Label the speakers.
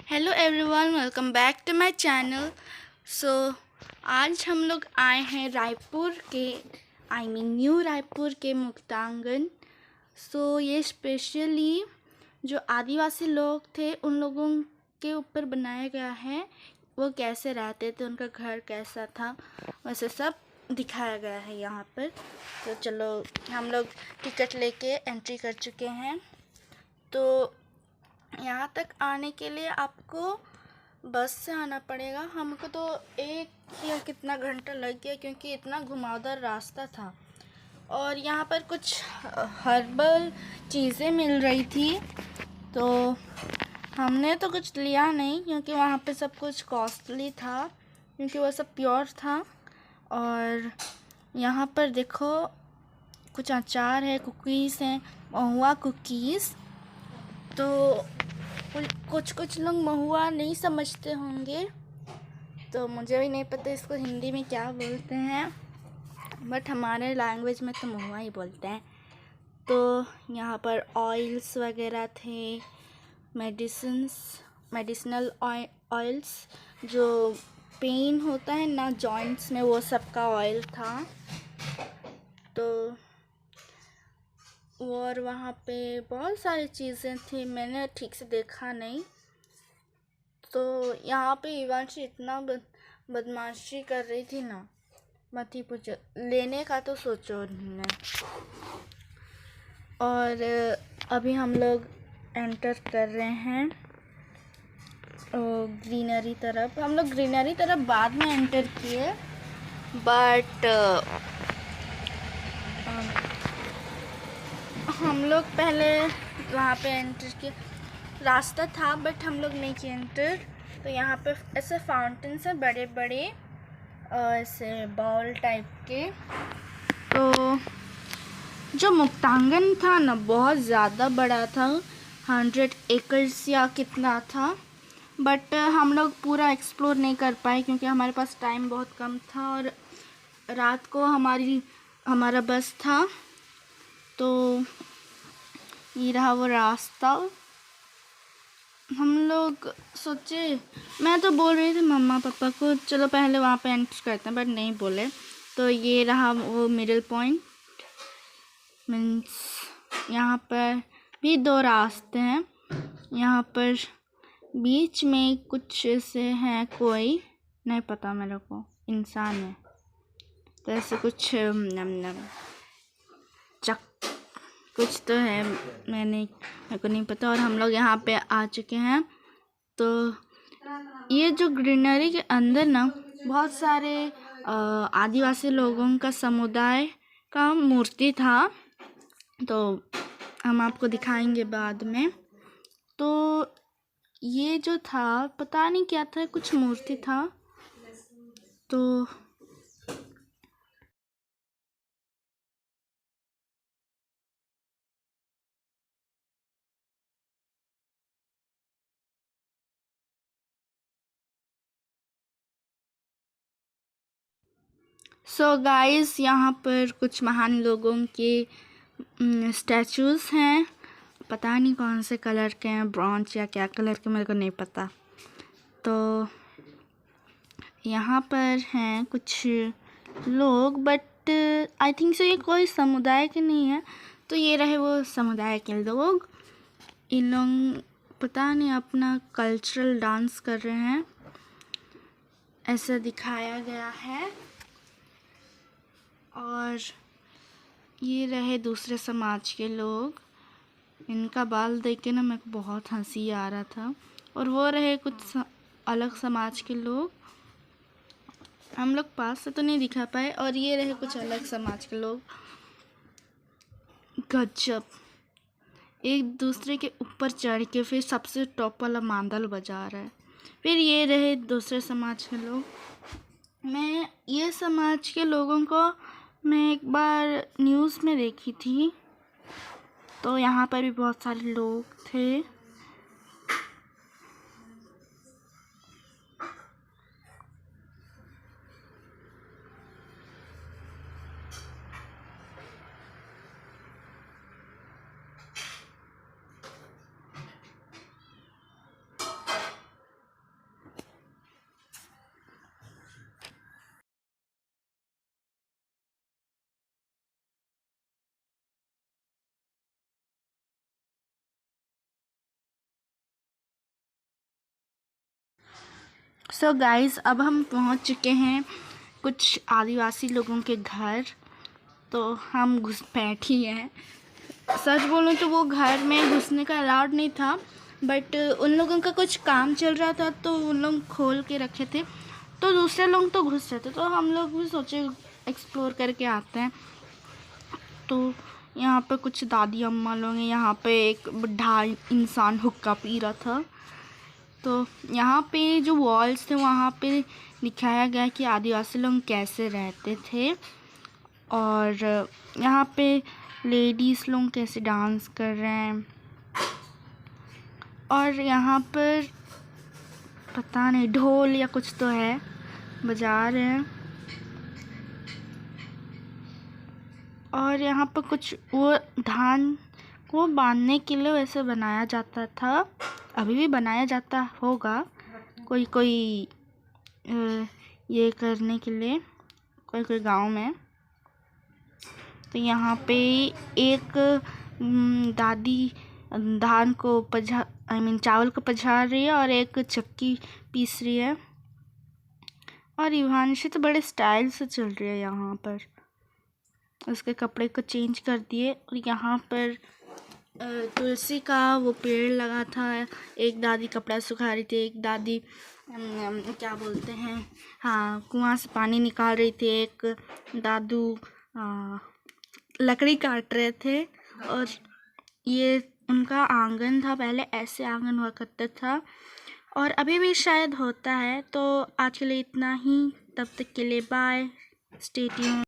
Speaker 1: Hello everyone, welcome back to my channel. So आज हम लोग आए हैं रायपुर के न्यू रायपुर के मुक्तांगन। ये स्पेशली जो आदिवासी लोग थे उन लोगों के ऊपर बनाया गया है। वो कैसे रहते थे, उनका घर कैसा था, वैसे सब दिखाया गया है यहाँ पर। तो चलो, हम लोग टिकट लेके एंट्री कर चुके हैं। तो यहाँ तक आने के लिए आपको बस से आना पड़ेगा। हमको तो एक या कितना घंटा लग गया क्योंकि इतना घुमावदार रास्ता था। और यहाँ पर कुछ हर्बल चीज़ें मिल रही थी, तो हमने तो कुछ लिया नहीं क्योंकि वहाँ पे सब कुछ कॉस्टली था, क्योंकि वो सब प्योर था। और यहाँ पर देखो, कुछ अचार है, कुकीज़ हैं, महुआ कुकीज़। तो कुछ लोग महुआ नहीं समझते होंगे, तो मुझे भी नहीं पता इसको हिंदी में क्या बोलते हैं, बट हमारे लैंग्वेज में तो महुआ ही बोलते हैं। तो यहाँ पर ऑयल्स वगैरह थे, मेडिसिनल ऑयल्स, जो पेन होता है ना जॉइंट्स में, वो सब का ऑयल था। तो और वहाँ पे बहुत सारी चीज़ें थी, मैंने ठीक से देखा नहीं। तो यहाँ पे इवांशी इतना बदमाशी कर रही थी ना, मत ही पूछो। लेने का तो सोचो नहीं। और अभी हम लोग एंटर कर रहे हैं ग्रीनरी तरफ। हम लोग ग्रीनरी तरफ बाद में एंटर किए, बट हम लोग पहले वहाँ पे एंटर किए। रास्ता था बट हम लोग नहीं किए एंटर। तो यहाँ पे ऐसे फाउंटेन्स हैं बड़े बड़े, ऐसे बॉल टाइप के। तो जो मुक्तांगन था ना, बहुत ज़्यादा बड़ा था, 100 एकर्स या कितना था। बट हम लोग पूरा एक्सप्लोर नहीं कर पाए क्योंकि हमारे पास टाइम बहुत कम था और रात को हमारा बस था। तो ये रहा वो रास्ता। हम लोग सोचे, मैं तो बोल रही थी मम्मा पापा को चलो पहले वहाँ पे एंटर करते हैं, बट नहीं बोले। तो ये रहा वो मिडिल पॉइंट, मीन्स यहाँ पर भी दो रास्ते हैं। यहाँ पर बीच में कुछ ऐसे हैं, कोई नहीं पता मेरे को, इंसान है तो ऐसे कुछ नम चक कुछ तो है, मेरे को नहीं पता। और हम लोग यहाँ पे आ चुके हैं। तो ये जो ग्रीनरी के अंदर ना, बहुत सारे आदिवासी लोगों का समुदाय का मूर्ति था, तो हम आपको दिखाएंगे बाद में। तो ये जो था, पता नहीं क्या था, कुछ मूर्ति था। तो गाइस, यहाँ पर कुछ महान लोगों के स्टैचूज़ हैं। पता नहीं कौन से कलर के हैं, ब्रॉन्ज या क्या कलर के, मेरे को नहीं पता। तो यहाँ पर हैं कुछ लोग, बट आई थिंक सो ये कोई समुदाय के नहीं है। तो ये रहे वो समुदाय के लोग। इन लोग पता नहीं अपना कल्चरल डांस कर रहे हैं, ऐसा दिखाया गया है। और ये रहे दूसरे समाज के लोग, इनका बाल देख के ना मेरे को बहुत हंसी आ रहा था। और वो रहे कुछ अलग समाज के लोग, हम लोग पास से तो नहीं दिखा पाए। और ये रहे कुछ अलग समाज के लोग। गजब, एक दूसरे के ऊपर चढ़ के फिर सबसे टॉप वाला मांदल बजा रहा है। फिर ये रहे दूसरे समाज के लोग। मैं ये समाज के लोगों को मैं एक बार न्यूज़ में देखी थी, तो यहाँ पर भी बहुत सारे लोग थे। सो गाइस, अब हम पहुंच चुके हैं कुछ आदिवासी लोगों के घर। तो हम घुसपैठी हैं। सच बोलूं तो वो घर में घुसने का अलाउड नहीं था, बट उन लोगों का कुछ काम चल रहा था तो उन लोग खोल के रखे थे, तो दूसरे लोग तो घुस रहे थे, तो हम लोग भी सोचे एक्सप्लोर करके आते हैं। तो यहाँ पे कुछ दादी अम्मा लोग हैं। यहाँ पे एक बुढ़ा इंसान हुक्का पी रहा था। तो यहाँ पे जो वॉल्स थे वहाँ पे दिखाया गया कि आदिवासी लोग कैसे रहते थे, और यहाँ पे लेडीज़ लोग कैसे डांस कर रहे हैं, और यहाँ पर पता नहीं ढोल या कुछ तो है, बजा रहे हैं। और यहाँ पर कुछ वो धान को बांधने के लिए वैसे बनाया जाता था, अभी भी बनाया जाता होगा कोई ये करने के लिए कोई गांव में। तो यहाँ पे एक दादी धान को चावल को पछा रही है और एक चक्की पीस रही है, और युवांशी तो बड़े स्टाइल से चल रही है। यहाँ पर उसके कपड़े को चेंज कर दिए, और यहाँ पर तुलसी का वो पेड़ लगा था। एक दादी कपड़ा सुखा रही थी, एक दादी क्या बोलते हैं, हाँ, कुआं से पानी निकाल रही थी, एक दादू लकड़ी काट रहे थे। और ये उनका आंगन था, पहले ऐसे आंगन हुआ करता था, और अभी भी शायद होता है। तो आज के लिए इतना ही, तब तक के लिए बाय, स्टे ट्यून्ड।